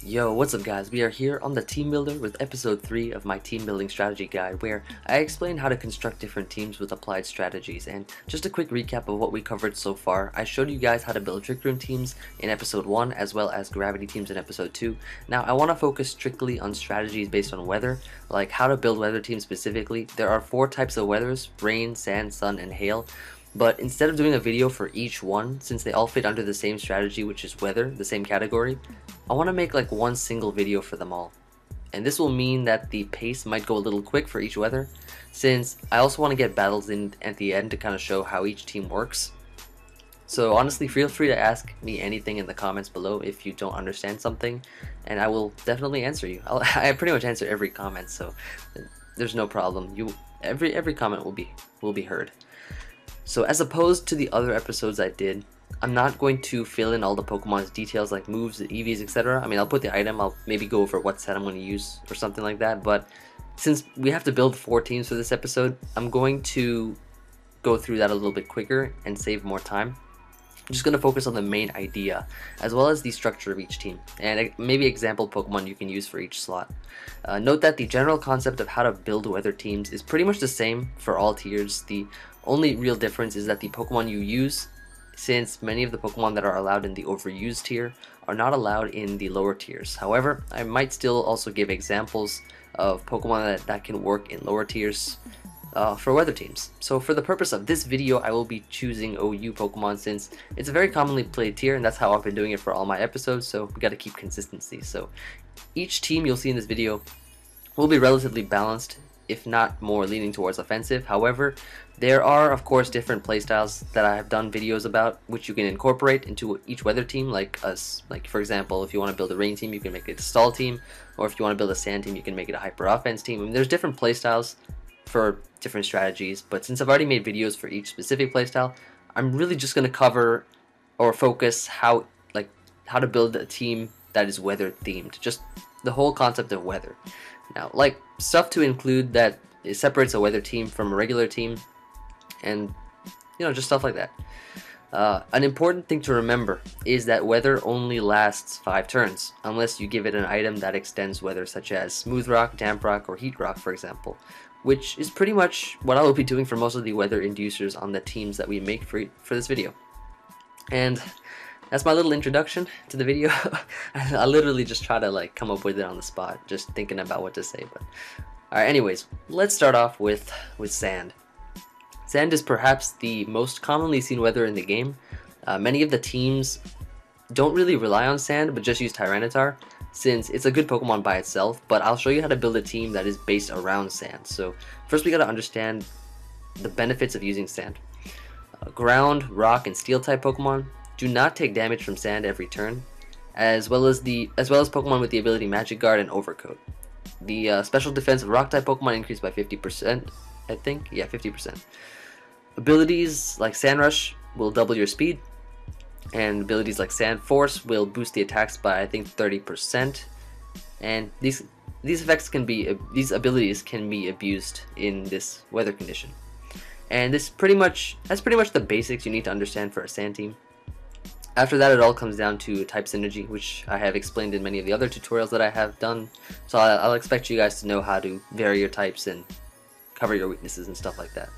Yo, what's up guys? We are here on the Team Builder with episode 3 of my team building strategy guide, where I explain how to construct different teams with applied strategies. And just a quick recap of what we covered so far. I showed you guys how to build trick room teams in episode 1 as well as gravity teams in episode 2. Now I want to focus strictly on strategies based on weather, like how to build weather teams specifically. There are 4 types of weathers: rain, sand, sun, and hail. But instead of doing a video for each one, since they all fit under the same strategy, which is weather, the same category, I want to make like one single video for them all. And this will mean that the pace might go a little quick for each weather, since I also want to get battles in at the end to kind of show how each team works. So honestly, feel free to ask me anything in the comments below if you don't understand something, and I will definitely answer you. I pretty much answer every comment, so there's no problem. Every comment will be heard. So as opposed to the other episodes I did, I'm not going to fill in all the Pokemon's details like moves, EVs, etc. I mean, I'll put the item, I'll maybe go over what set I'm going to use or something like that, but since we have to build 4 teams for this episode, I'm going to go through that a little bit quicker and save more time. I'm just going to focus on the main idea, as well as the structure of each team, and maybe example Pokemon you can use for each slot. Note that the general concept of how to build weather teams is pretty much the same for all tiers. The only real difference is that the Pokemon you use, since many of the Pokemon that are allowed in the overused tier are not allowed in the lower tiers. However, I might still also give examples of Pokemon that can work in lower tiers for weather teams. So for the purpose of this video, I will be choosing OU Pokemon since it's a very commonly played tier, and that's how I've been doing it for all my episodes, so we gotta keep consistency. So each team you'll see in this video will be relatively balanced, if not more leaning towards offensive. However, there are of course different playstyles that I have done videos about which you can incorporate into each weather team, like for example, if you want to build a rain team, you can make it a stall team, or if you want to build a sand team, you can make it a hyper offense team. I mean, there's different playstyles for different strategies, but since I've already made videos for each specific playstyle, I'm really just going to cover or focus how to build a team that is weather themed, just the whole concept of weather. Now, like stuff to include that it separates a weather team from a regular team, and just stuff like that. An important thing to remember is that weather only lasts 5 turns unless you give it an item that extends weather, such as smooth rock, damp rock, or heat rock, for example, which is pretty much what I will be doing for most of the weather inducers on the teams that we make for this video. And that's my little introduction to the video. I literally just try to come up with it on the spot, just thinking about what to say. But alright, anyways, let's start off with sand. Sand is perhaps the most commonly seen weather in the game. Many of the teams don't really rely on sand, but just use Tyranitar, since it's a good Pokemon by itself, but I'll show you how to build a team that is based around sand. So first we gotta understand the benefits of using sand. Ground, rock, and steel type Pokemon do not take damage from sand every turn, as well as Pokemon with the ability Magic Guard and Overcoat. The special defense of rock type Pokemon increased by 50%, I think. Yeah, 50%. Abilities like Sand Rush will double your speed, and abilities like Sand Force will boost the attacks by I think 30%. And these abilities can be abused in this weather condition. And that's pretty much the basics you need to understand for a sand team. After that, it all comes down to type synergy, which I have explained in many of the other tutorials that I have done. So I'll expect you guys to know how to vary your types and cover your weaknesses and stuff like that.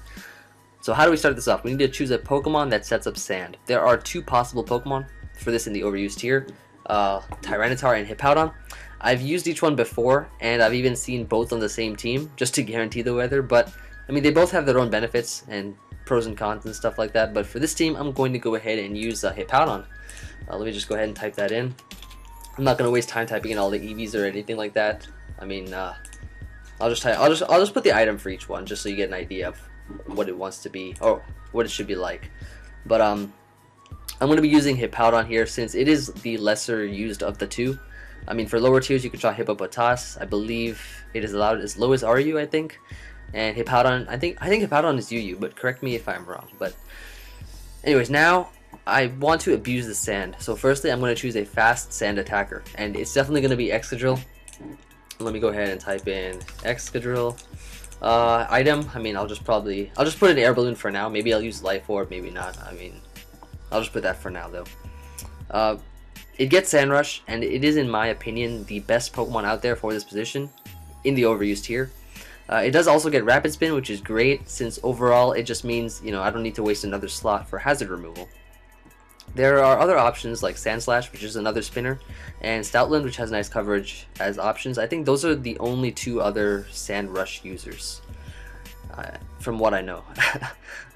So how do we start this off? We need to choose a Pokemon that sets up sand. There are 2 possible Pokemon for this in the overused tier, Tyranitar and Hippowdon. I've used each one before, and I've even seen both on the same team just to guarantee the weather, but I mean, they both have their own benefits and pros and cons and stuff like that. But for this team, I'm going to go ahead and use Hippowdon. Let me just go ahead and type that in. I'm not going to waste time typing in all the EVs or anything like that. I mean, I'll just put the item for each one, just so you get an idea of what it wants to be, or what it should be like. But I'm going to be using Hippowdon here since it is the lesser used of the 2. I mean, for lower tiers you can try Hippopotas. I believe it is allowed as low as RU, I think. And Hippowdon, I think Hippowdon is UU, but correct me if I'm wrong. But anyways, now I want to abuse the sand. So firstly, I'm going to choose a fast sand attacker, and it's definitely going to be Excadrill. Let me go ahead and type in Excadrill. Item, I mean, I'll just put an air balloon for now. Maybe I'll use Life Orb, maybe not. I mean, I'll just put that for now though. it gets Sand Rush, and it is, in my opinion, the best Pokemon out there for this position in the overused tier. It does also get Rapid Spin, which is great, since overall it just means, you know, I don't need to waste another slot for hazard removal. There are other options like Sand Slash, which is another spinner, and Stoutland, which has nice coverage as options. I think those are the only two other Sand Rush users, from what I know.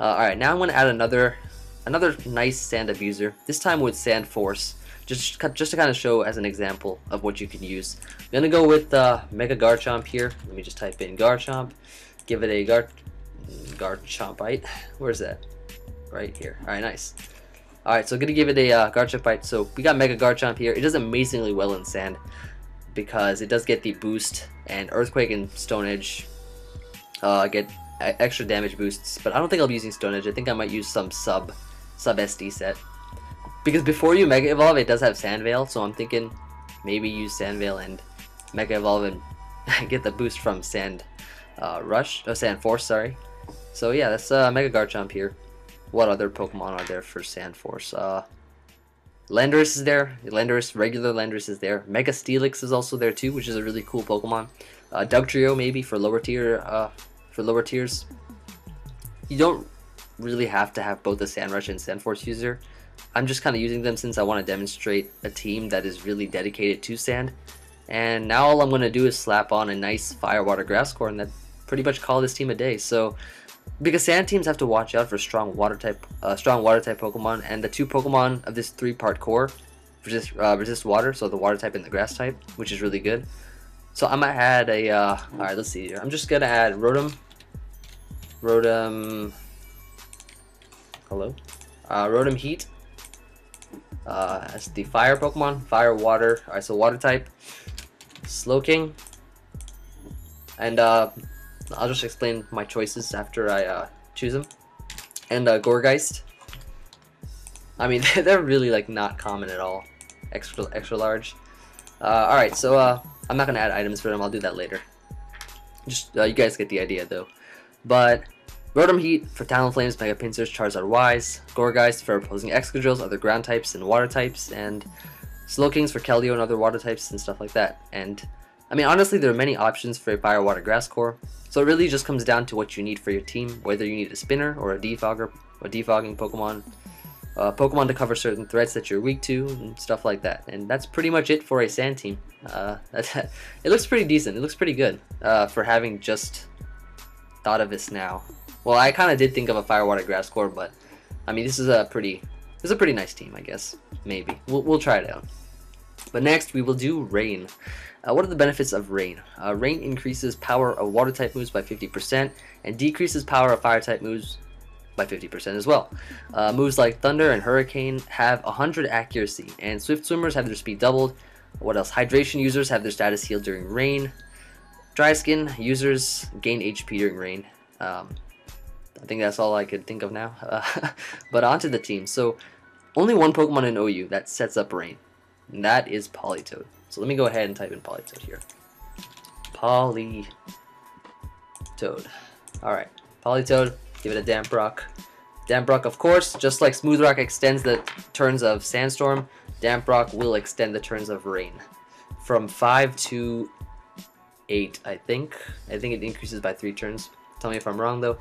Alright, now I'm going to add another nice Sand Abuser, this time with Sand Force, just to kind of show as an example of what you can use. I'm going to go with Mega Garchomp here. Let me just type in Garchomp, give it a Garchompite. Where's that? Right here. Alright, nice. Alright, so I'm going to give it a Garchompite. So we got Mega Garchomp here. It does amazingly well in Sand because it does get the boost, and Earthquake and Stone Edge get extra damage boosts, but I don't think I'll be using Stone Edge. I think I might use some sub SD set. Because before you Mega Evolve, it does have Sand Veil, so I'm thinking maybe use Sand Veil and Mega Evolve and get the boost from Sand Sand Force, sorry. So yeah, that's Mega Garchomp here. What other Pokemon are there for Sand Force? Landorus is there. Regular Landorus is there. Mega Steelix is also there too, which is a really cool Pokemon. Dugtrio maybe for lower tiers. You don't really have to have both the Sand Rush and Sand Force user. I'm just kind of using them since I want to demonstrate a team that is really dedicated to Sand. And now all I'm going to do is slap on a nice Fire, Water, Grass core, and that pretty much call this team a day. So, because Sand teams have to watch out for strong water type Pokemon, and the two Pokemon of this 3-part core resist water, so the water type and the grass type, which is really good. So I'm gonna add a alright, let's see here. I'm just gonna add Rotom Heat as the fire Pokemon, fire, water. Alright, so water type, Slowking, and I'll just explain my choices after I choose them. And Gourgeist. I mean, they're really like not common at all. Extra large. Alright, so I'm not gonna add items for them. I'll do that later. Just you guys get the idea though. But Rotom Heat for Talonflames, Mega Pincers, Charizard Wise, Gourgeist for opposing Excadrills, other ground types and water types, and Slowkings for Keldeo and other water types and stuff like that. And I mean, honestly, there are many options for a Fire, Water, Grass core. So it really just comes down to what you need for your team, whether you need a spinner or a defogging Pokemon, Pokemon to cover certain threats that you're weak to, and stuff like that. And that's pretty much it for a Sand team. It looks pretty decent. It looks pretty good for having just thought of this now. Well, I kind of did think of a Fire, Water, Grass core, but I mean, this is a pretty nice team, I guess. Maybe we'll try it out. But next, we will do Rain. What are the benefits of Rain? Rain increases power of water type moves by 50% and decreases power of fire type moves by 50% as well. Moves like Thunder and Hurricane have 100 accuracy, and Swift Swimmers have their speed doubled. What else? Hydration users have their status healed during Rain. Dry Skin users gain HP during Rain. I think that's all I could think of now. But onto the team. So only one Pokemon in OU that sets up Rain, and that is Politoed. So let me go ahead and type in Politoed here. Politoed. Alright, Politoed, give it a Damp Rock. Damp Rock, of course, just like Smooth Rock extends the turns of Sandstorm, Damp Rock will extend the turns of Rain. From 5 to 8, I think. I think it increases by 3 turns. Tell me if I'm wrong, though.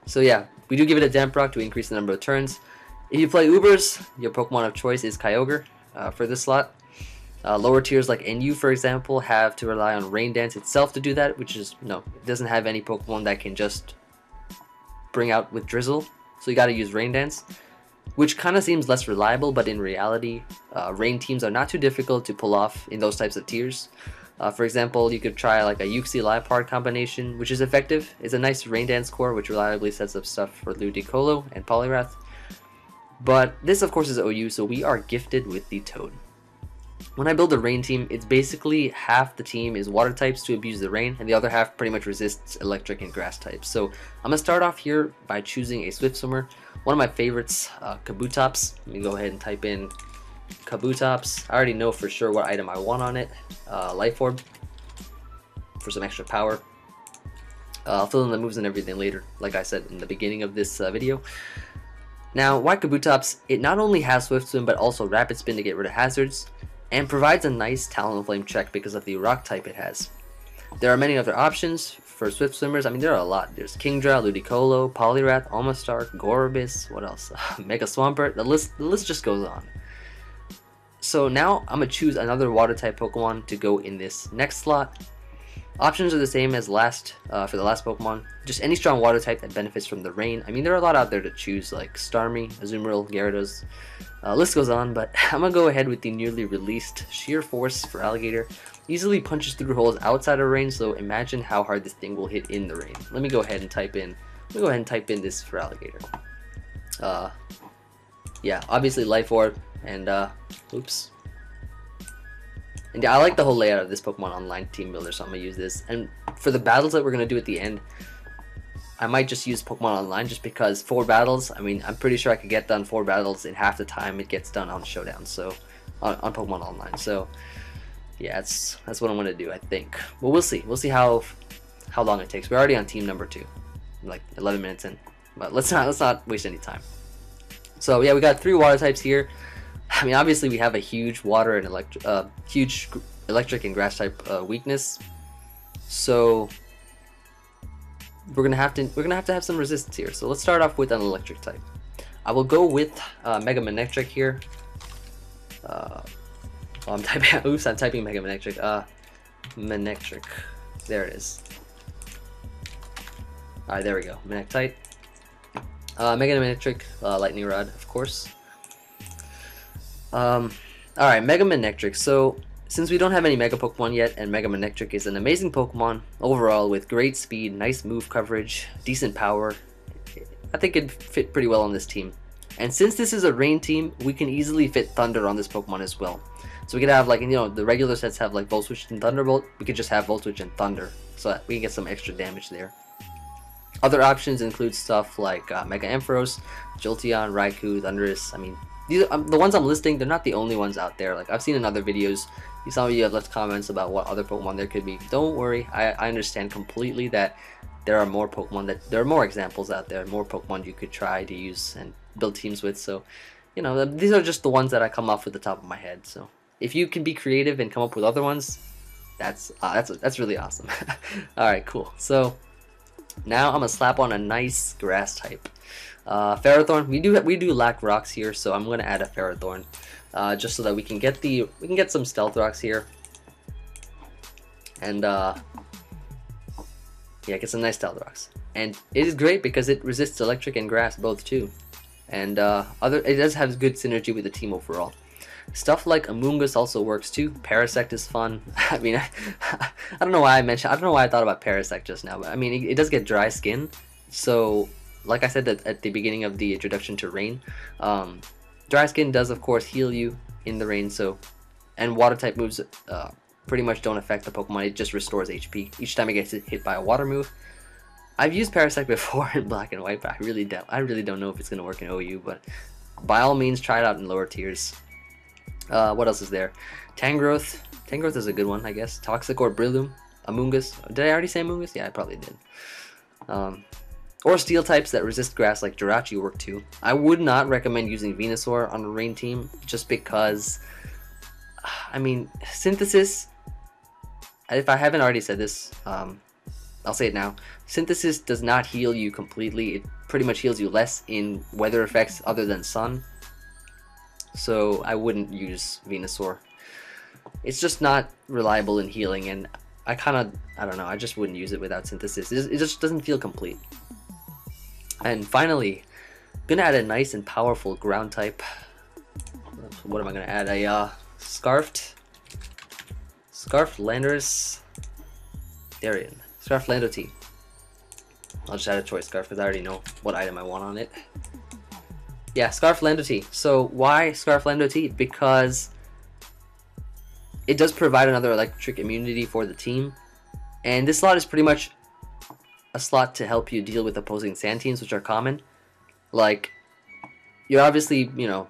So yeah, we do give it a Damp Rock to increase the number of turns. If you play Ubers, your Pokemon of choice is Kyogre. For this slot. Lower tiers like NU, for example, have to rely on Rain Dance itself to do that, which is, no, it doesn't have any Pokemon that can just bring out with Drizzle, so you gotta use Rain Dance, which kind of seems less reliable, but in reality, Rain teams are not too difficult to pull off in those types of tiers. For example, you could try like a Uxie Liepard combination, which is effective. It's a nice Rain Dance core, which reliably sets up stuff for Ludicolo and Poliwrath. But this, of course, is OU, so we are gifted with the Toad. When I build a Rain team, it's basically half the team is water types to abuse the rain, and the other half pretty much resists electric and grass types. So I'm going to start off here by choosing a Swift Swimmer. One of my favorites, Kabutops. Let me go ahead and type in Kabutops. I already know for sure what item I want on it. Life Orb for some extra power. I'll fill in the moves and everything later, like I said in the beginning of this video. Now, why Kabutops? It not only has Swift Swim, but also Rapid Spin to get rid of hazards, and provides a nice Talonflame check because of the rock type it has. There are many other options for Swift Swimmers. I mean, there are a lot. There's Kingdra, Ludicolo, Poliwrath, Almastar, Gorebyss, what else? Mega Swampert. The list just goes on. So now I'm going to choose another water type Pokemon to go in this next slot. Options are the same as for the last Pokemon. Just any strong water type that benefits from the rain. I mean, there are a lot out there to choose, like Starmie, Azumarill, Gyarados. List goes on, but I'm going to go ahead with the newly released Sheer Force for Alligator. Easily punches through holes outside of rain, so imagine how hard this thing will hit in the rain. Let me go ahead and type in this for Alligator. Yeah, obviously Life Orb, and oops. And yeah, I like the whole layout of this Pokemon Online team builder, so I'm going to use this. And for the battles that we're going to do at the end, I might just use Pokemon Online just because 4 battles, I mean, I'm pretty sure I could get done 4 battles in half the time it gets done on Showdown, so on Pokemon Online. So yeah, that's what I'm going to do, I think. But we'll see. We'll see how long it takes. We're already on team number 2, like 11 minutes in. But let's not waste any time. So yeah, we got 3 water types here. I mean, obviously we have a huge water and huge electric and grass type weakness, so we're gonna have to have some resistance here. So let's start off with an electric type. I will go with Mega Manectric here. I'm typing Mega Manectric. Manectric. There it is. All right, there we go. Manectite. Mega Manectric, Lightning Rod, of course. Alright, Mega Manectric. So, since we don't have any Mega Pokemon yet, and Mega Manectric is an amazing Pokemon overall with great speed, nice move coverage, decent power, I think it'd fit pretty well on this team. And since this is a rain team, we can easily fit Thunder on this Pokemon as well. So we could have, like, you know, the regular sets have like Volt Switch and Thunderbolt. We could just have Volt Switch and Thunder, so that we can get some extra damage there. Other options include stuff like Mega Ampharos, Jolteon, Raikou, Thundurus. I mean, these are, the ones I'm listing, they're not the only ones out there. Like, I've seen in other videos, some of you have left comments about what other Pokemon there could be. Don't worry, I understand completely that there are more Pokemon, there are more examples out there, more Pokemon you could try to use and build teams with. So, you know, these are just the ones that I come off with the top of my head. So, if you can be creative and come up with other ones, that's really awesome. All right, cool. So now I'm gonna slap on a nice grass type. Ferrothorn. We do lack rocks here, so I'm gonna add a Ferrothorn, just so that we can get some Stealth Rocks here, and yeah, get some nice Stealth Rocks. And it is great because it resists electric and grass both too, and it does have good synergy with the team overall. Stuff like Amoonguss also works too. Parasect is fun. I mean, I don't know why I thought about Parasect just now, but I mean, it does get dry skin, so like I said at the beginning of the introduction to rain, dry skin does of course heal you in the rain, so, and water type moves pretty much don't affect the Pokemon, it just restores HP each time it gets hit by a water move. I've used Parasect before in Black and White, but I really don't know if it's going to work in OU, but by all means try it out in lower tiers. What else is there? Tangrowth. Tangrowth is a good one, I guess. Toxic or Breloom. Amoonguss. Did I already say Amoonguss? Yeah, I probably did. Or steel types that resist grass like Jirachi work too. I would not recommend using Venusaur on a rain team just because, I mean, Synthesis, if I haven't already said this, I'll say it now. Synthesis does not heal you completely. It pretty much heals you less in weather effects other than sun. So I wouldn't use Venusaur. It's just not reliable in healing, and I don't know, I just wouldn't use it without Synthesis. It just doesn't feel complete. And finally, I'm gonna add a nice and powerful ground type. What am I gonna add? A Scarfed Landorus Darien. Scarfed Landoti. I'll just add a choice scarf because I already know what item I want on it. Yeah, Scarf Landoti. So why Scarf Landoti? Because it does provide another electric immunity for the team, and this slot is pretty much a slot to help you deal with opposing sand teams, which are common. Like, you're obviously, you know,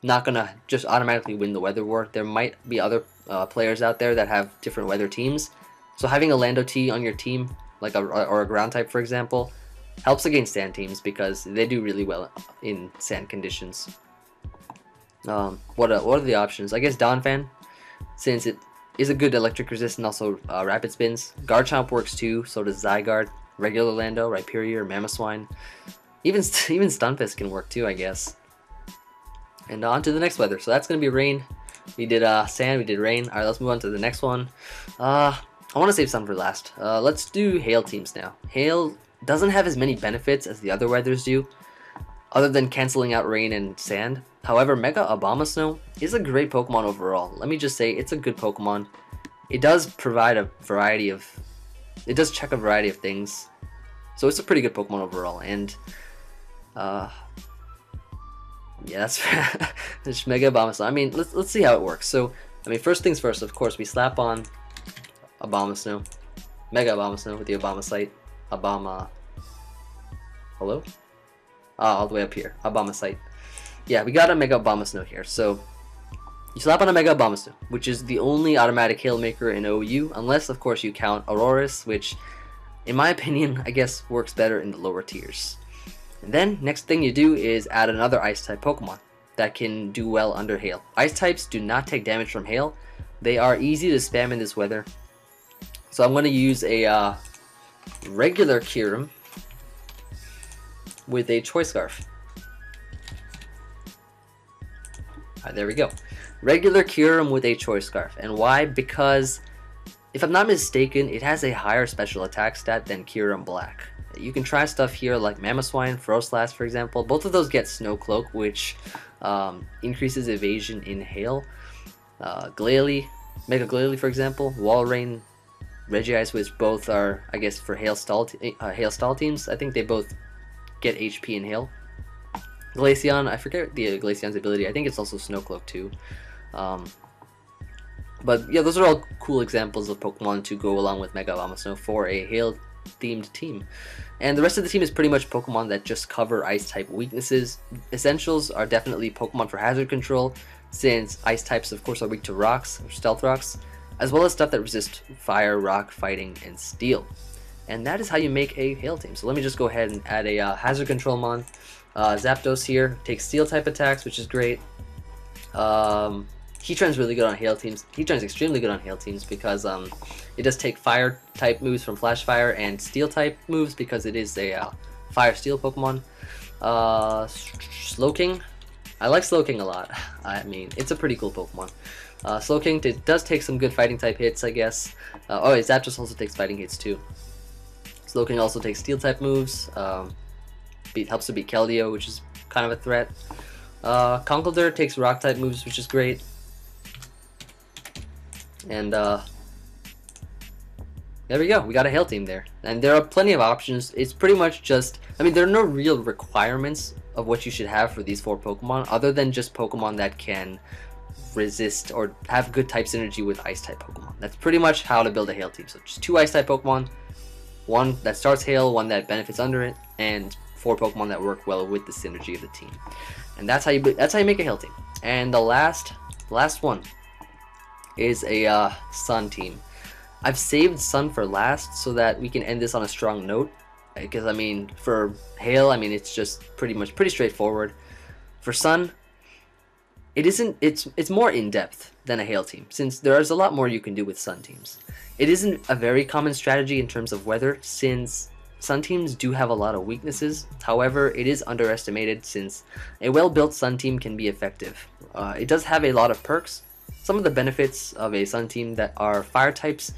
not gonna just automatically win the weather war. There might be other players out there that have different weather teams. So having a Landoti on your team, like or a ground type, for example, Helps against sand teams because they do really well in sand conditions. What are the options? I guess Donphan, since it is a good electric resist and also rapid spins. Garchomp works too, so does Zygarde, regular Lando, Rhyperior, Mamoswine. Even Stunfisk can work too, I guess. And on to the next weather. So that's going to be rain. We did sand, we did rain. Alright, let's move on to the next one. I want to save sun for last. Let's do hail teams now. Hail doesn't have as many benefits as the other weathers do, other than canceling out rain and sand. However, Mega Abomasnow is a great Pokemon overall. Let me just say, it's a good Pokemon. It does provide a variety of... It does check a variety of things. So it's a pretty good Pokemon overall. And, yeah, that's it's Mega Abomasnow. I mean, let's see how it works. So, I mean, first things first, of course, we slap on Abomasnow. Mega Abomasnow with the Abomasite. Hello? All the way up here. Abomasite. Yeah, we got a Mega Abomasnow here. So, you slap on a Mega Abomasnow, which is the only automatic hail maker in OU, unless, of course, you count Auroras, which, in my opinion, I guess works better in the lower tiers. And then, next thing you do is add another Ice-type Pokemon that can do well under hail. Ice types do not take damage from hail. They are easy to spam in this weather. So I'm going to use a regular Kyurem with a Choice Scarf. Alright, there we go. Regular Kyurem with a Choice Scarf. And why? Because, if I'm not mistaken, it has a higher special attack stat than Kyurem Black. You can try stuff here like Mamoswine, Froslass, for example. Both of those get Snow Cloak, which increases evasion in hail. Glalie, Mega Glalie, for example. Walrein, Regice, which both are, I guess, for hail stall teams. I think they both get HP in hail. Glaceon, I forget the Glaceon's ability. I think it's also Snow Cloak too. But yeah, those are all cool examples of Pokemon to go along with Mega Abomasnow for a hail themed team. And the rest of the team is pretty much Pokemon that just cover ice type weaknesses. Essentials are definitely Pokemon for hazard control, since ice types of course are weak to rocks, or stealth rocks, as well as stuff that resist fire, rock, fighting, and steel. And that is how you make a hail team. So let me just go ahead and add a hazard control mon. Zapdos here takes steel type attacks, which is great. Heatran's really good on hail teams. Heatran's extremely good on hail teams because it does take fire type moves from Flash Fire and steel type moves because it is a fire steel Pokemon. Slowking, I like Slowking a lot. I mean, it's a pretty cool Pokemon. Slowking does take some good fighting type hits, I guess. Oh, yeah, Zapdos also takes fighting hits too. Slowking also takes steel type moves. Helps to beat Keldeo, which is kind of a threat. Conkeldurr takes rock type moves, which is great. And there we go, we got a hail team there. And there are plenty of options. It's pretty much just, I mean, there are no real requirements of what you should have for these 4 Pokemon, other than just Pokemon that can resist or have good type synergy with ice type Pokemon. That's pretty much how to build a hail team. So just 2 ice type Pokemon, 1 that starts hail, 1 that benefits under it, and 4 Pokemon that work well with the synergy of the team. And that's how you make a hail team. And the last one is a Sun team. I've saved Sun for last so that we can end this on a strong note, because I mean, for hail, I mean, it's just pretty straightforward. For Sun, it's more in-depth than a hail team, since there's a lot more you can do with Sun teams. It isn't a very common strategy in terms of weather, since Sun teams do have a lot of weaknesses. However, it is underestimated, since a well-built Sun team can be effective. It does have a lot of perks. Some of the benefits of a Sun team that are fire types,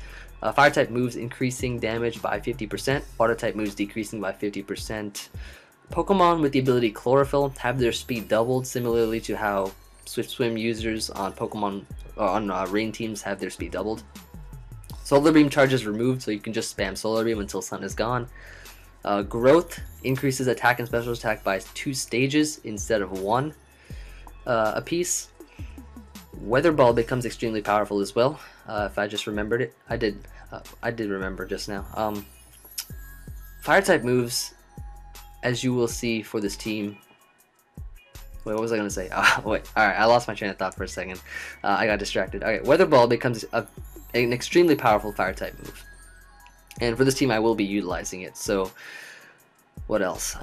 fire type moves increasing damage by 50%, water type moves decreasing by 50%. Pokemon with the ability Chlorophyll have their speed doubled, similarly to how Swift Swim users on rain teams have their speed doubled. Solar Beam charge is removed, so you can just spam Solar Beam until Sun is gone. Growth increases attack and special attack by 2 stages instead of 1 apiece. Weather Ball becomes extremely powerful as well. If I just remembered it, I did remember just now. Fire type moves, as you will see for this team. Wait, what was I gonna say? Wait, all right, I lost my train of thought for a second. I got distracted. Okay, Weather Ball becomes an extremely powerful fire type move, and for this team, I will be utilizing it. So What else?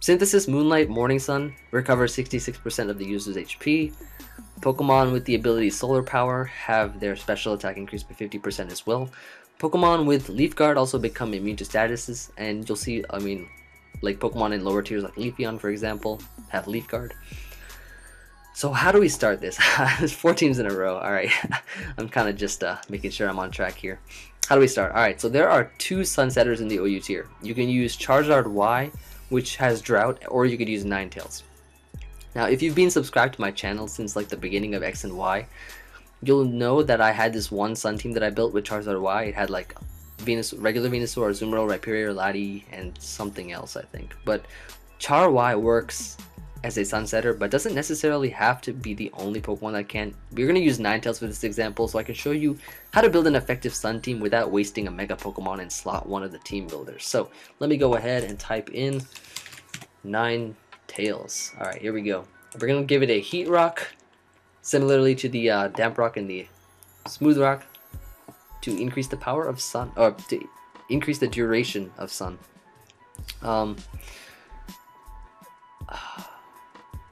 Synthesis, Moonlight, Morning Sun recovers 66% of the user's HP. Pokemon with the ability Solar Power have their special attack increased by 50% as well. Pokemon with Leaf Guard also become immune to statuses, and you'll see, I mean, like Pokemon in lower tiers like Leafeon, for example, have Leaf Guard. So how do we start this? There's 4 teams in a row. Alright, I'm kind of just making sure I'm on track here. How do we start? Alright, so there are 2 Sunsetters in the OU tier. You can use Charizard Y, which has Drought, or you could use Ninetales. Now, if you've been subscribed to my channel since like the beginning of X and Y, you'll know that I had this one Sun team that I built with Charizard Y. It had like regular Venusaur, Azumarill, Rhyperior, Lati, and something else, I think. But Char Y works as a Sunsetter, but doesn't necessarily have to be the only Pokemon that can. We're going to use Ninetales for this example, so I can show you how to build an effective Sun team without wasting a Mega Pokemon in slot 1 of the team builders. So let me go ahead and type in Ninetales. Alright, here we go. We're going to give it a Heat Rock, similarly to the Damp Rock and the Smooth Rock, to increase the power of Sun, or to increase the duration of Sun.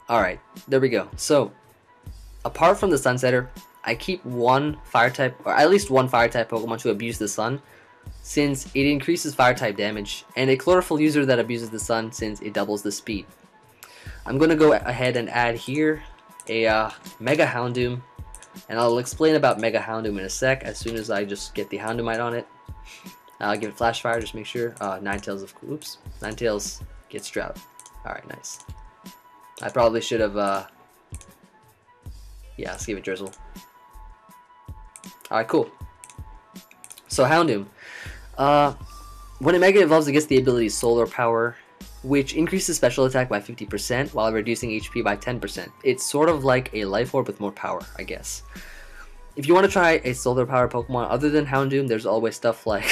Alright, there we go. So, apart from the Sunsetter, I keep one Fire-type, or at least one Fire-type Pokemon to abuse the Sun, since it increases Fire-type damage, and a Chlorophyll user that abuses the Sun since it doubles the speed. I'm going to go ahead and add here a Mega Houndoom, and I'll explain about Mega Houndoom in a sec as soon as I just get the Houndoomite on it. I'll give it Flash Fire, just make sure. Ninetales, Ninetales gets Drought. Alright, nice. I probably should have, yeah, let's give it Drizzle. Alright, cool. So, Houndoom. When a Mega evolves, it gets the ability Solar Power, which increases special attack by 50% while reducing HP by 10%. It's sort of like a Life Orb with more power, I guess. If you want to try a Solar Power Pokemon other than Houndoom, there's always stuff like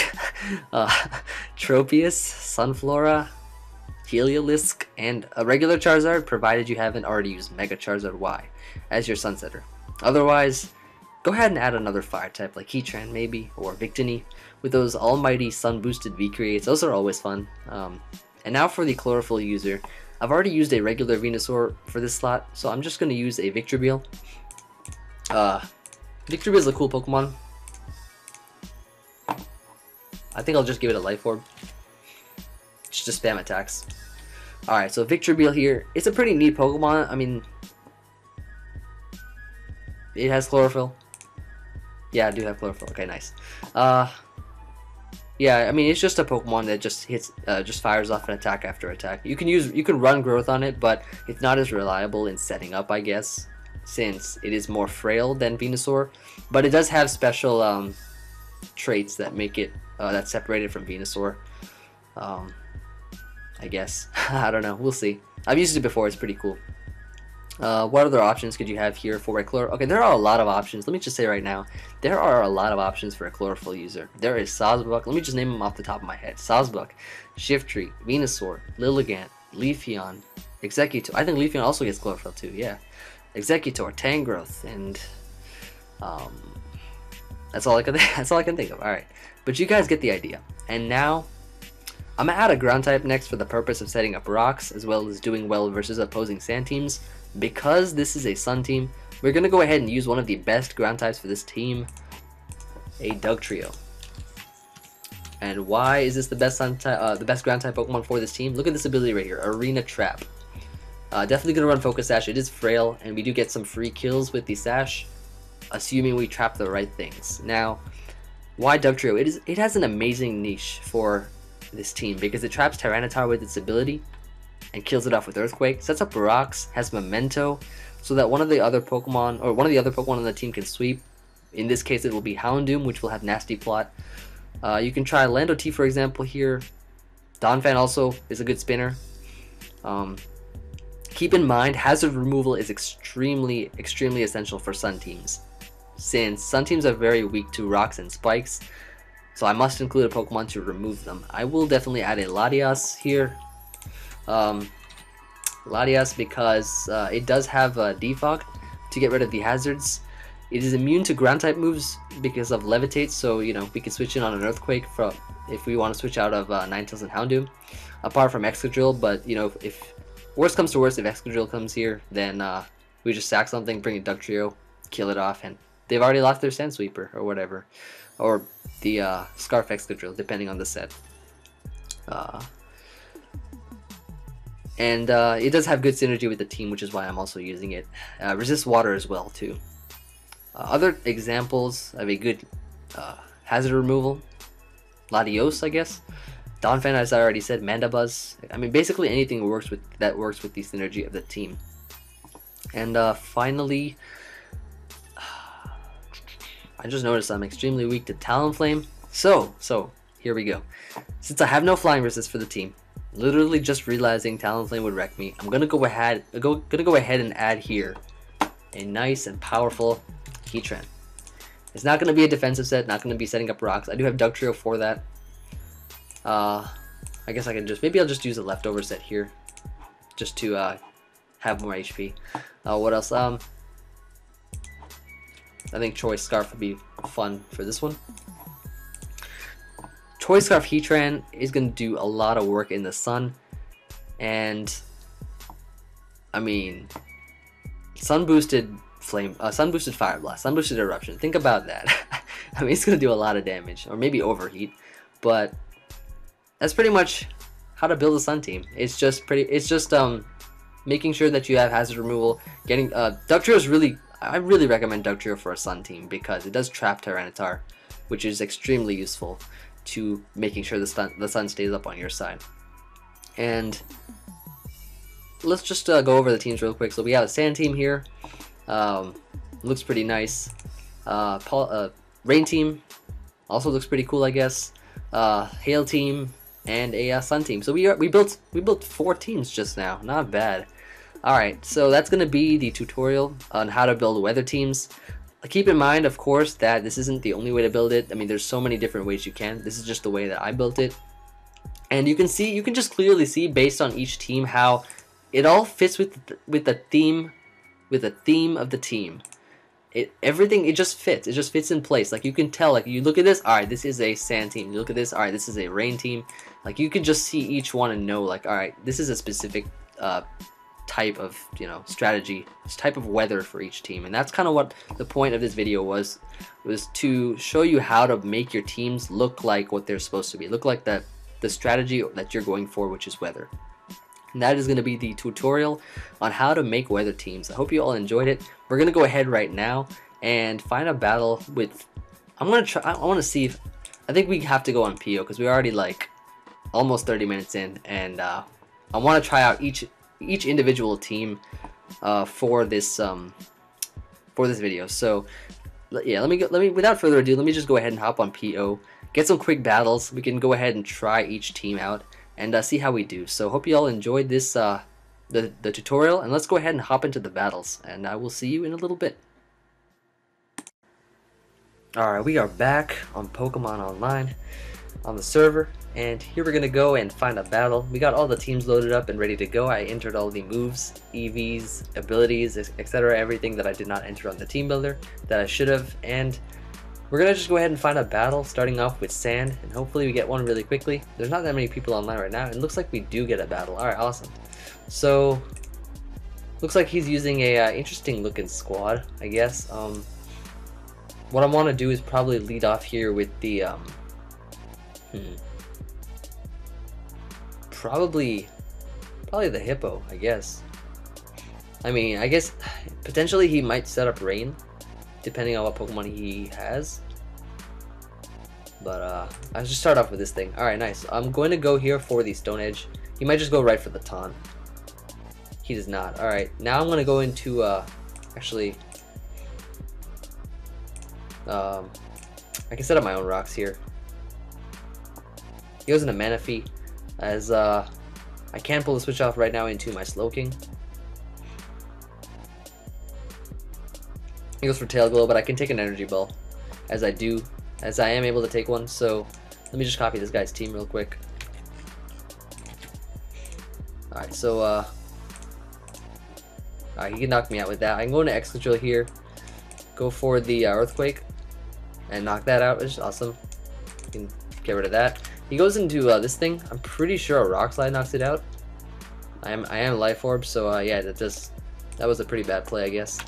Tropius, Sunflora, Heliolisk, and a regular Charizard, provided you haven't already used Mega Charizard Y as your Sunsetter. Otherwise, go ahead and add another Fire type like Heatran maybe, or Victini, with those almighty Sun boosted V-Creates. Those are always fun. And now for the Chlorophyll user. I've already used a regular Venusaur for this slot, so I'm just going to use a Victreebel. Victreebel is a cool Pokemon. I think I'll just give it a Life Orb. Just spam attacks. Alright, so Victreebel here. It's a pretty neat Pokemon. I mean, it has Chlorophyll. Yeah, I do have Chlorophyll. Okay, nice. Yeah, I mean, it's just a Pokemon that just hits, just fires off an attack after attack. You can run Growth on it, but it's not as reliable in setting up, I guess, since it is more frail than Venusaur. But it does have special traits that make it that's separated from Venusaur. I guess. I don't know. We'll see. I've used it before. It's pretty cool. What other options could you have here for a Chlorophyll? Okay, there are a lot of options. Let me just say right now, there are a lot of options for a Chlorophyll user. There is Sawsbuck. Let me just name them off the top of my head. Sawsbuck, Shiftry, Venusaur, Lilligant, Leafeon, Executor. I think Leafeon also gets Chlorophyll too, yeah. Executor, Tangrowth, and that's all I can think of. Alright. But you guys get the idea. And now I'm going to add a ground type next for the purpose of setting up rocks, as well as doing well versus opposing sand teams. Because this is a Sun team, we're going to go ahead and use one of the best ground types for this team, a Dugtrio. And why is this the best ground type Pokemon for this team? Look at this ability right here, Arena Trap. Definitely going to run Focus Sash. It is frail, and we do get some free kills with the Sash, assuming we trap the right things. Now, why Dugtrio? It has an amazing niche for this team because it traps Tyranitar with its ability and kills it off with Earthquake, sets up rocks, has Memento, so that one of the other Pokemon on the team can sweep. In this case, it will be Houndoom, which will have Nasty Plot. You can try Lando T, for example, here. Donphan also is a good spinner. Keep in mind, hazard removal is extremely essential for Sun teams, since Sun teams are very weak to rocks and spikes. So I must include a Pokemon to remove them. I will definitely add a Latias here. Latias because it does have a defog to get rid of the hazards. It is immune to ground type moves because of Levitate, so you know we can switch in on an Earthquake from if we want to switch out of Ninetales and Houndoom, apart from Excadrill. But you know if worst comes to worst, if Excadrill comes here, then we just sack something, bring a Dugtrio, kill it off, and they've already lost their Sand Sweeper or whatever, or the Scarf Excadrill, depending on the set. And it does have good synergy with the team, which is why I'm also using it. Resist water as well too. Other examples of a good hazard removal: Latios, I guess. Donphan, as I already said, Mandibuzz. I mean, basically anything that works with the synergy of the team. And finally, I just noticed I'm extremely weak to Talonflame. So here we go. Since I have no flying resist for the team, literally just realizing Talonflame would wreck me, I'm gonna go ahead and add here a nice and powerful Heatran. It's not going to be a defensive set, not going to be setting up rocks. I do have Dugtrio for that. I guess I can maybe I'll just use a leftover set here, just to have more HP. What else? I think Choice Scarf would be fun for this one. Choice Scarf Heatran is going to do a lot of work in the sun, and I mean, sun boosted Fire Blast, sun boosted Eruption. Think about that. I mean, it's gonna do a lot of damage, or maybe Overheat, but that's pretty much how to build a sun team. It's just making sure that you have hazard removal. Getting Dugtrio is I really recommend Dugtrio for a sun team because it does trap Tyranitar, which is extremely useful to making sure the sun stays up on your side. And let's just go over the teams real quick. So we have a Sand team here. Looks pretty nice. Rain team also looks pretty cool, I guess. Hail team and a Sun team. So we built 4 teams just now. Not bad. All right, so that's gonna be the tutorial on how to build weather teams. Keep in mind, of course, that this isn't the only way to build it. I mean, there's so many different ways you can. This is just the way that I built it, and you can just clearly see based on each team how it all fits with the theme of the team. Everything just fits in place. Like you can tell, like you look at this, all right, this is a Sand team. You look at this, all right, this is a Rain team. Like you can just see each one and know, like, all right, this is a specific type of strategy, this type of weather for each team. And that's kind of what the point of this video was to show you how to make your teams look like what they're supposed to be, look like the strategy that you're going for, which is weather. And that is going to be the tutorial on how to make weather teams. I hope you all enjoyed it. We're going to go ahead right now and find a battle with, I want to see if, I think we have to go on PO because we're already like almost 30 minutes in, and I want to try out each individual team for this video. So yeah, let me without further ado, let me just go ahead and hop on PO, get some quick battles. We can go ahead and try each team out and see how we do. So hope you all enjoyed this the tutorial, and let's go ahead and hop into the battles, and I will see you in a little bit. Alright, we are back on Pokemon Online on the server, and here we're gonna go and find a battle. We got all the teams loaded up and ready to go. I entered all the moves, EVs, abilities, etc., everything that I did not enter on the team builder that I should have, and we're gonna just go ahead and find a battle, starting off with Sand, and hopefully we get one really quickly. There's not that many people online right now, and it looks like we do get a battle. Alright, awesome. So, looks like he's using a interesting looking squad, I guess. What I want to do is probably lead off here with the, probably the Hippo, I guess. I mean, I guess potentially he might set up Rain, depending on what Pokemon he has. But I'll just start off with this thing. Alright, nice. I'm going to go here for the Stone Edge. He might just go right for the Taunt. He does not. Alright, now I'm going to go into, actually, I can set up my own rocks here. He goes into Manaphy, as I can pull the switch off right now into my Slowking. He goes for Tail Glow, but I can take an Energy Ball, as I am able to take one. So let me just copy this guy's team real quick. Alright, so alright, he can knock me out with that. I can go into Excadrill here, go for the Earthquake and knock that out, which is awesome. You can get rid of that. He goes into this thing. I'm pretty sure a Rock Slide knocks it out. I am Life Orb, so yeah, that was a pretty bad play, I guess.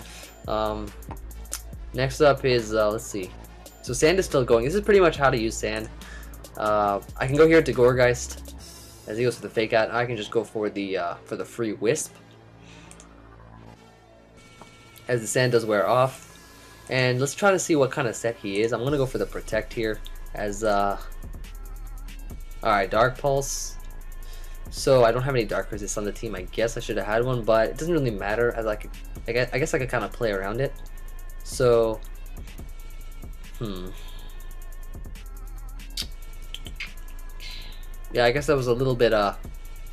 Next up is let's see. So Sand is still going. This is pretty much how to use Sand. I can go here to Goregeist as he goes for the Fake Out. I can just go for the free Wisp as the Sand does wear off. And let's try to see what kind of set he is. I'm gonna go for the Protect here as alright, Dark Pulse. So I don't have any Dark Resist on the team. I guess I should have had one, but it doesn't really matter as I guess I could kind of play around it. So yeah, I guess that was a little bit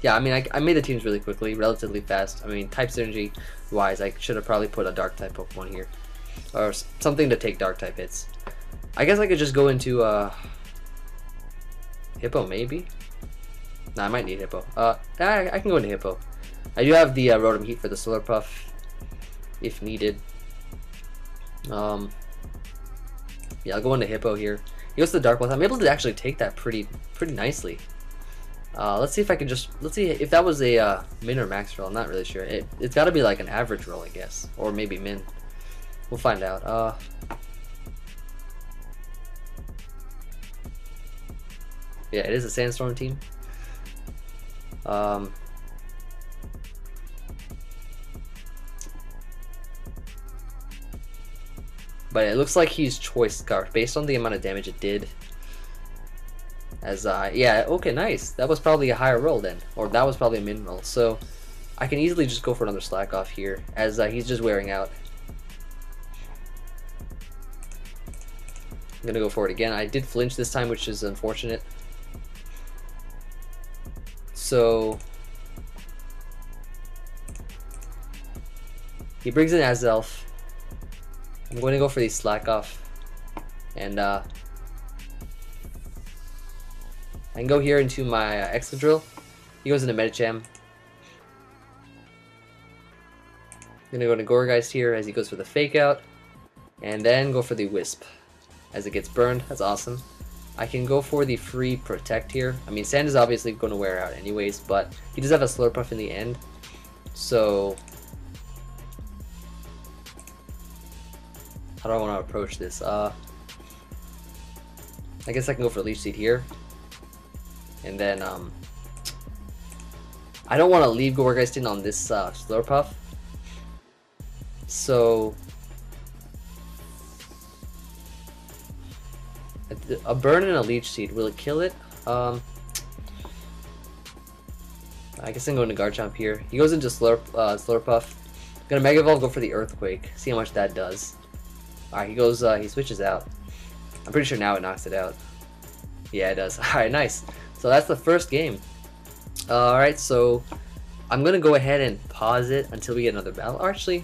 yeah, I mean I made the teams really quickly, relatively fast. I mean, type synergy wise, I should have probably put a Dark type Pokemon here or something to take Dark type hits. I guess I could just go into Hippo maybe. Nah, I might need Hippo. I can go into Hippo. I do have the Rotom Heat for the Solar Puff if needed. Yeah, I'll go into Hippo here. He goes to the Dark Pulse. I'm able to actually take that pretty nicely. Let's see if I can let's see if that was a min or max roll. I'm not really sure. It's got to be like an average roll, I guess, or maybe min. We'll find out. Yeah, it is a Sandstorm team. But it looks like he's Choice Scarf based on the amount of damage it did. As yeah, okay, nice. That was probably a higher roll then, or that was probably a min roll. So I can easily just go for another Slack Off here as he's just wearing out. I'm gonna go for it again. I did flinch this time, which is unfortunate. So he brings in Azelf. I'm going to go for the Slack Off, and I can go here into my Excadrill. He goes into Medicham. I'm gonna go into Goregeist here as he goes for the Fake Out, and then go for the Wisp as it gets burned. That's awesome. I can go for the free Protect here. I mean, Sand is obviously going to wear out anyways, but he does have a Slurpuff in the end. So how do I want to approach this? I guess I can go for Leech Seed here. And then I don't want to leave Goregeist in on this Slurpuff. So a burn and a Leech Seed, will it kill it? I guess I'm going to Garchomp here. He goes into Slurpuff. Gonna Mega Evolve, go for the Earthquake, see how much that does. Alright, he goes, he switches out. I'm pretty sure now it knocks it out. Yeah, it does. Alright, nice. So that's the first game. Alright, so I'm gonna go ahead and pause it until we get another battle. Or actually,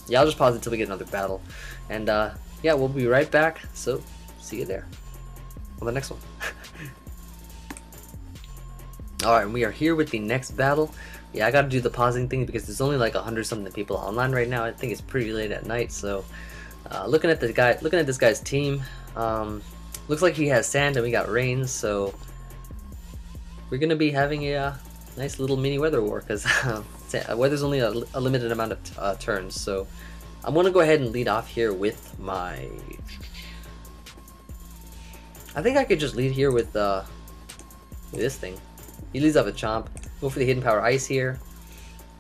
yeah, I'll just pause it until we get another battle. And yeah, we'll be right back. So see you there on the next one. Alright, and we are here with the next battle. Yeah, I gotta do the pausing thing because there's only like 100 something people online right now. I think it's pretty late at night, so looking at this guy's team, looks like he has Sand and we got Rain, so we're gonna be having a nice little mini weather war because weather's only a limited amount of turns. So I'm gonna go ahead and lead off here with my. I think I could just lead here with this thing. He leads off a Chomp. Go for the Hidden Power Ice here.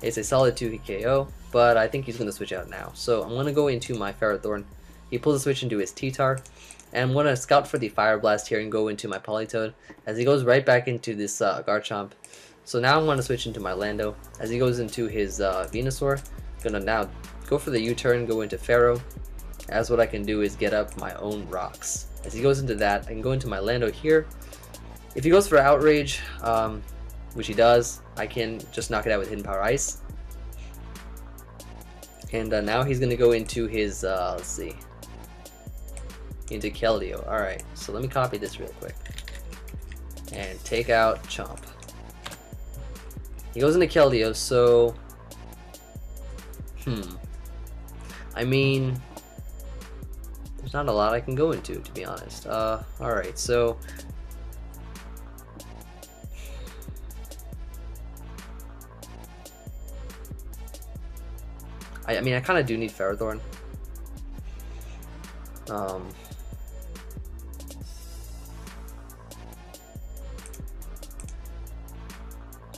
It's a solid 2-hit KO, but I think he's going to switch out now. So I'm going to go into my Ferrothorn. He pulls a switch into his T-Tar. And I'm going to scout for the Fire Blast here and go into my Politoed as he goes right back into this Garchomp. So now I'm going to switch into my Lando as he goes into his Venusaur. Going to now go for the U-turn, go into Pharaoh. As what I can do is get up my own rocks. As he goes into that, I can go into my Lando here. If he goes for Outrage, which he does, I can just knock it out with Hidden Power Ice. And now he's going to go into his, let's see, into Keldeo. Alright, so let me copy this real quick. And take out Chomp. He goes into Keldeo, so... I mean... there's not a lot I can go into, to be honest. Alright, so I mean, I kind of do need Ferrothorn.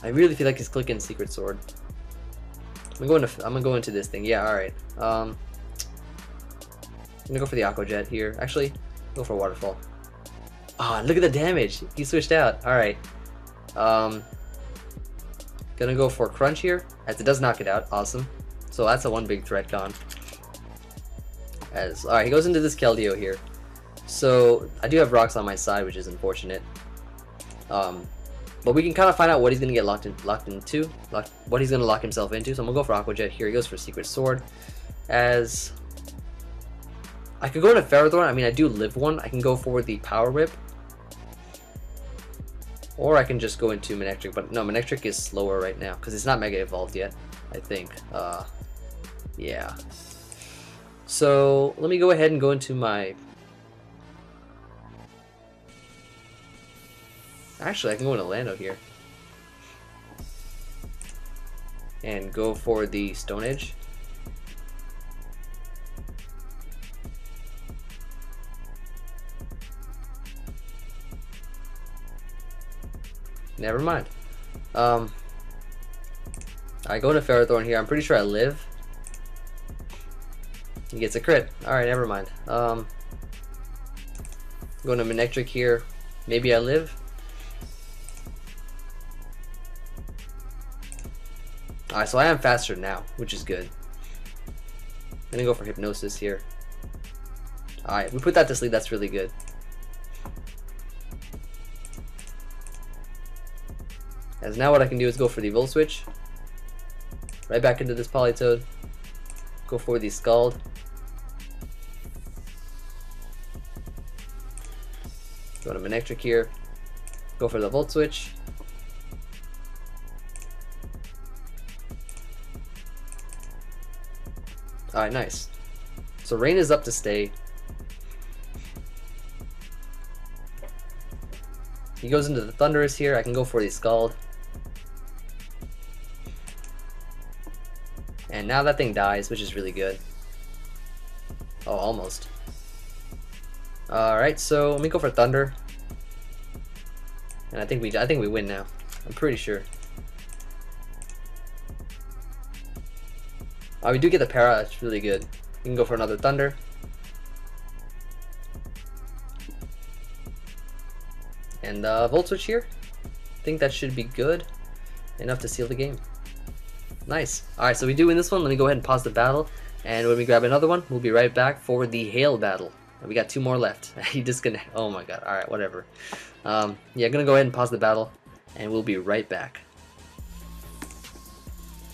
I really feel like he's clicking Secret Sword. I'm gonna go into this thing. Yeah, alright. I'm gonna go for the Aqua Jet here. Actually, go for Waterfall. Ah, look at the damage! He switched out. Alright. Gonna go for Crunch here, as it does knock it out. Awesome. So that's a one big threat gone. Alright, he goes into this Keldeo here. So I do have rocks on my side, which is unfortunate. But we can kind of find out what he's gonna get locked into, what he's gonna lock himself into. So I'm gonna go for Aqua Jet here. He goes for Secret Sword. As I could go into Ferrothorn. I mean, I do live one. I can go for the Power Whip, or I can just go into Manectric. But no, Manectric is slower right now because it's not Mega Evolved yet, I think. Yeah. So let me go ahead and go into my. Actually, I can go into Lando here and go for the Stone Edge. Never mind. I go into Ferrothorn here. I'm pretty sure I live. He gets a crit. Alright, never mind. Going to Manectric here. Maybe I live. Alright, so I am faster now, which is good. I'm gonna go for Hypnosis here. Alright, we put that to sleep. That's really good. As now what I can do is go for the Volt Switch. Right back into this Politoed. Go for the Scald. Go to Manectric here. Go for the Volt Switch. Alright, nice. So Rain is up to stay. He goes into the Thunderous here. I can go for the Scald. And now that thing dies, which is really good. Oh, almost. Alright, so let me go for Thunder. And I think we win now. I'm pretty sure. Oh, we do get the Para, it's really good. We can go for another Thunder. And Volt Switch here. I think that should be good. Enough to seal the game. Nice. Alright, so we do win this one. Let me go ahead and pause the battle. And when we grab another one, we'll be right back for the Hail battle. We got 2 more left. He disconnected. Oh my god. Alright, whatever. Yeah, I'm gonna go ahead and pause the battle. And we'll be right back.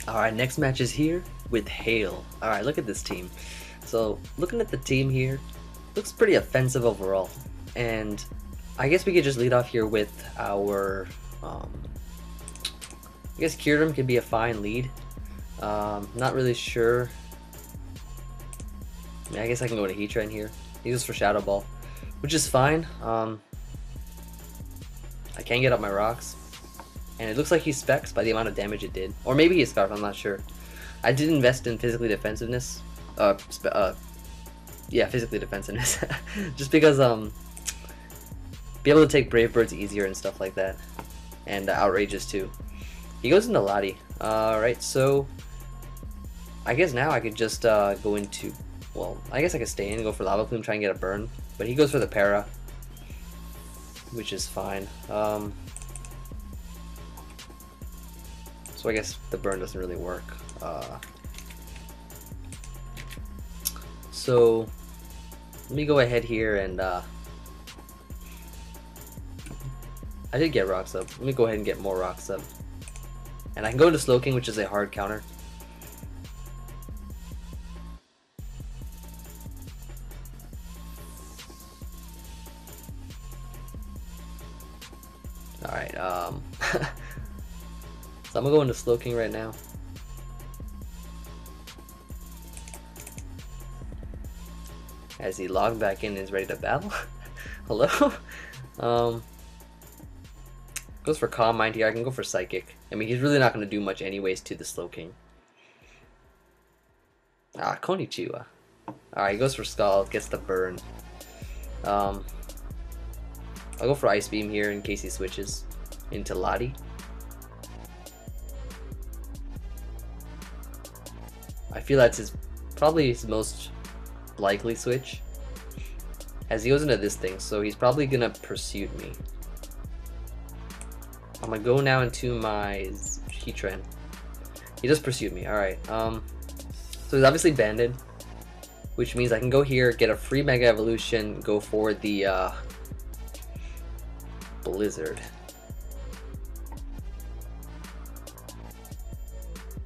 Alright, next match is here with Hail. Alright, look at this team. So, looking at the team here, looks pretty offensive overall. And I guess we could just lead off here with our... I guess Kyurem could be a fine lead. Not really sure. I mean, I guess I can go to Heatran here. He goes for Shadow Ball, which is fine. I can get up my rocks. And it looks like he specs by the amount of damage it did. Or maybe he Scarf, I'm not sure. I did invest in physically defensiveness. Yeah, physically defensiveness. Just because, be able to take Brave Birds easier and stuff like that. And Outrageous too. He goes into Lottie. Alright, so I guess now I could just go into, well, I guess I could stay in and go for Lava Plume, try and get a burn. But he goes for the Para, which is fine. So I guess the burn doesn't really work. So let me go ahead here and I did get rocks up. Let me go ahead and get more rocks up. And I can go into Slowking, which is a hard counter. Alright, so I'm gonna go into Slowking right now. as he logged back in and is ready to battle. Hello? um, Goes for Calm Mind here. I can go for Psychic. I mean, he's really not going to do much anyways to the Slowking. Ah, Konnichiwa. Alright, he goes for Scald, gets the burn. I'll go for Ice Beam here in case he switches into Lottie. I feel that's probably his most likely switch, as he goes into this thing, so he's probably gonna Pursuit me. I'm gonna go now into my Heatran. He does Pursuit me. Alright, so he's obviously banded, which means I can go here, get a free Mega Evolution, go for the Blizzard.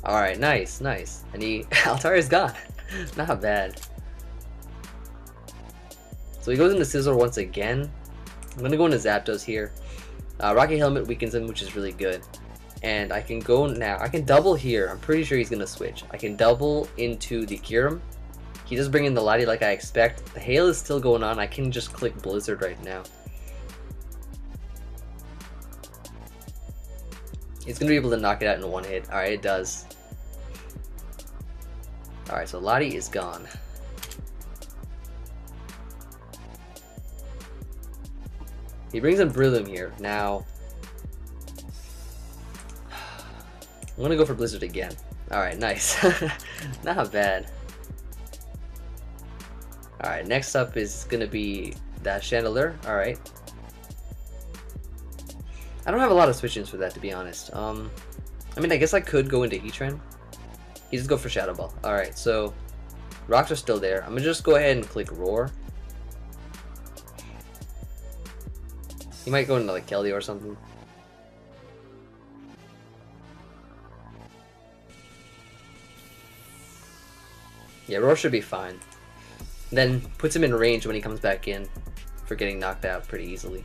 Alright, nice, nice. And Altaria's gone. Not bad. So he goes into Scizor once again. I'm gonna go into Zapdos here. Rocky Helmet weakens him, which is really good. And I can go now. I can double here. I'm pretty sure he's gonna switch. I can double into the Kyurem. He does bring in the Lottie like I expect. The Hail is still going on. I can just click Blizzard right now. It's gonna be able to knock it out in one hit. Alright, it does. Alright, so Lottie is gone. He brings in Breloom here. Now, I'm gonna go for Blizzard again. Alright, nice. Not bad. Alright, next up is gonna be that Chandelure. Alright. I don't have a lot of switch-ins for that, to be honest. I mean, I guess I could go into Heatran. He just go for Shadow Ball. Alright, so rocks are still there. I'm gonna just go ahead and click Roar. He might go into like Keldeo or something. Yeah, Roar should be fine. Then puts him in range when he comes back in for getting knocked out pretty easily.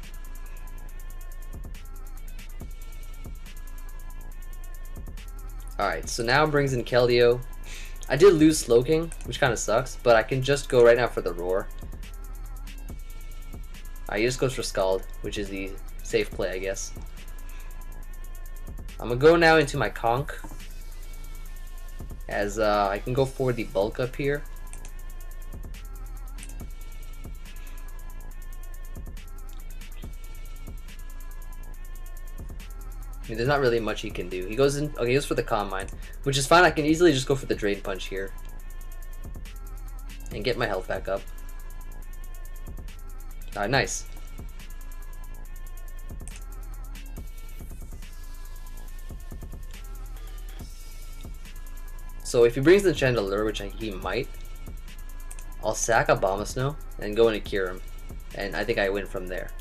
Alright, so now brings in Keldeo. I did lose Slowking, which kind of sucks, but I can just go right now for the Roar. He just goes for Scald, which is the safe play, I guess. I'm gonna go now into my Conk, as I can go for the Bulk Up here. I mean, there's not really much he can do. He goes in. Okay, he goes for the Calm Mind, which is fine. I can easily just go for the Drain Punch here and get my health back up. Alright, nice. So if he brings the Chandelure, which he might, I'll sack a Abomasnow and go into Kyurem, and I think I win from there.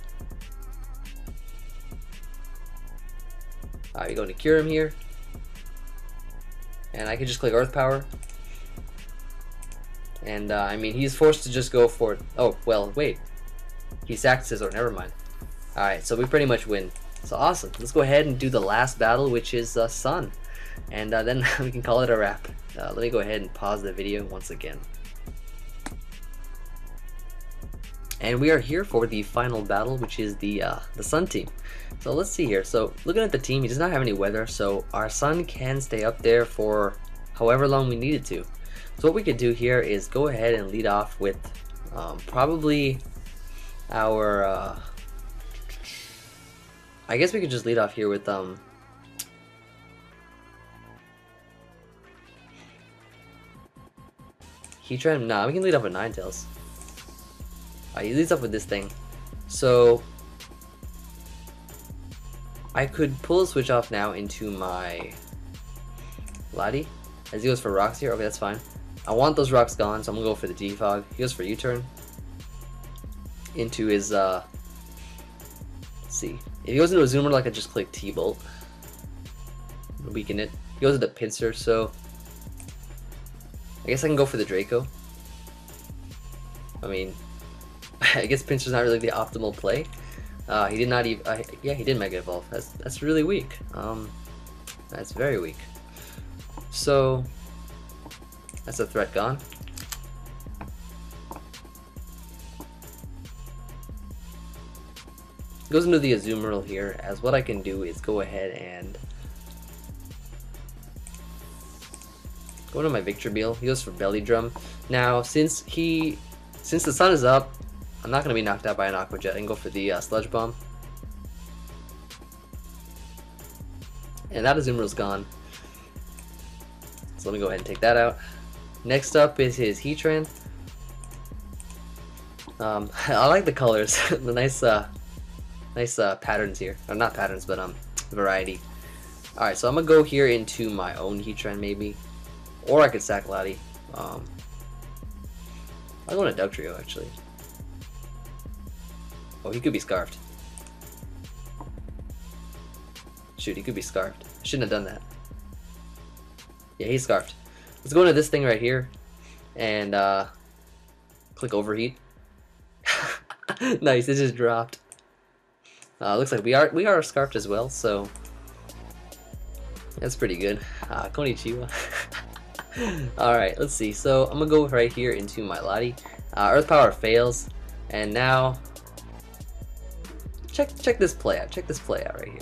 Alright, we go into Kyurem here, and I can just click Earth Power. And I mean, he's forced to just go for it. Oh, well, wait. He sacked Scizor, never mind. Alright, so we pretty much win. So awesome. Let's go ahead and do the last battle, which is Sun. And then we can call it a wrap. Let me go ahead and pause the video once again. And we are here for the final battle, which is the Sun team. So let's see here. So looking at the team, he does not have any weather, so our Sun can stay up there for however long we need it to. So what we could do here is go ahead and lead off with probably our I guess we could just lead off here with Heatran. Nah, we can lead off with Ninetales. He leads up with this thing. So I could pull a switch off now into my Lottie, as he goes for rocks here. Okay, that's fine. I want those rocks gone, so I'm gonna go for the Defog. He goes for U-turn into his let's see. If he goes into a Zoomer, like I just click T-Bolt, weaken it. He goes into Pinsir, so I guess I can go for the Draco. I mean, I guess Pinsir's not really the optimal play. He did not even. Yeah, he did Mega Evolve. That's really weak. That's very weak. So that's a threat gone. goes into the Azumarill here, as what I can do is go ahead and go into my Victreebel. He goes for Belly Drum. Now, since the sun is up, I'm not going to be knocked out by an Aqua Jet. I can go for the Sludge Bomb. And that Azumarill's gone. So let me go ahead and take that out. Next up is his Heatran. I like the colors, the nice patterns here. Or not patterns, but variety. Alright, so I'm gonna go here into my own Heatran maybe. Or I could sack Lottie. I'll go into Dugtrio actually. Oh, he could be Scarfed. Shoot, he could be Scarfed. I shouldn't have done that. Yeah, he's Scarfed. Let's go into this thing right here and click Overheat. Nice, it just dropped. Looks like we are Scarfed as well, so that's pretty good. Konnichiwa. Alright, let's see. So I'm gonna go right here into my Lottie. Earth Power fails, and now check this play out. Check this play out right here.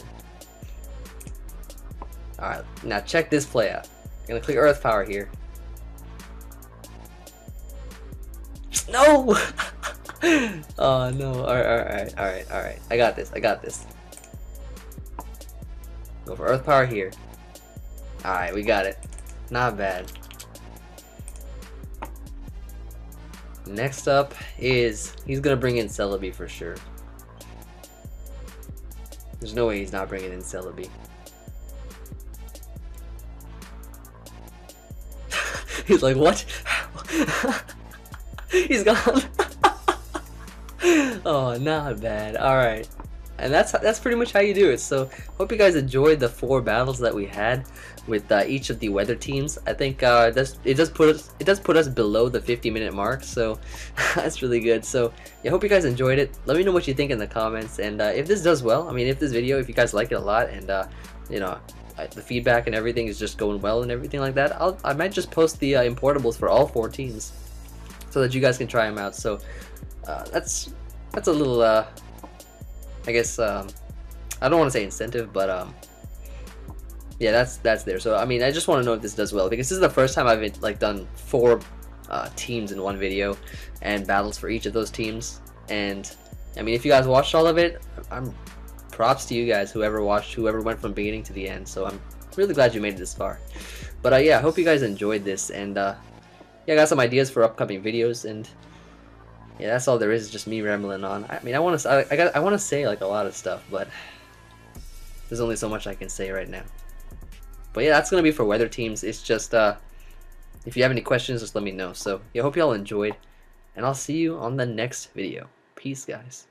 Alright, now check this play out. I'm gonna click Earth Power here. No! Oh no. Alright. I got this. Go for Earth Power here. Alright, we got it. Not bad. Next up is, he's gonna bring in Celebi for sure. There's no way he's not bringing in Celebi. He's like, what? He's gone. Oh, not bad. Alright. And that's pretty much how you do it. So hope you guys enjoyed the 4 battles that we had with each of the weather teams. I think it does put us below the 50-minute mark, so that's really good. So yeah, hope you guys enjoyed it. Let me know what you think in the comments, and if this does well, I mean, if this video, if you guys like it a lot, and you know, the feedback and everything is just going well and everything like that, I might just post the importables for all 4 teams so that you guys can try them out. So that's a little I guess I don't want to say incentive, but yeah, that's there. So I mean, I just want to know if this does well, because this is the first time I've like done 4 teams in one video and battles for each of those teams. And I mean, if you guys watched all of it, I'm props to you guys, whoever watched, whoever went from beginning to the end. So I'm really glad you made it this far. But yeah, I hope you guys enjoyed this, and yeah, I got some ideas for upcoming videos, and yeah, that's all there is, just me rambling on. I mean, I want to say like a lot of stuff, but there's only so much I can say right now. But yeah, that's gonna be for weather teams. It's just if you have any questions, just let me know. So yeah, I hope you all enjoyed, and I'll see you on the next video. Peace, guys.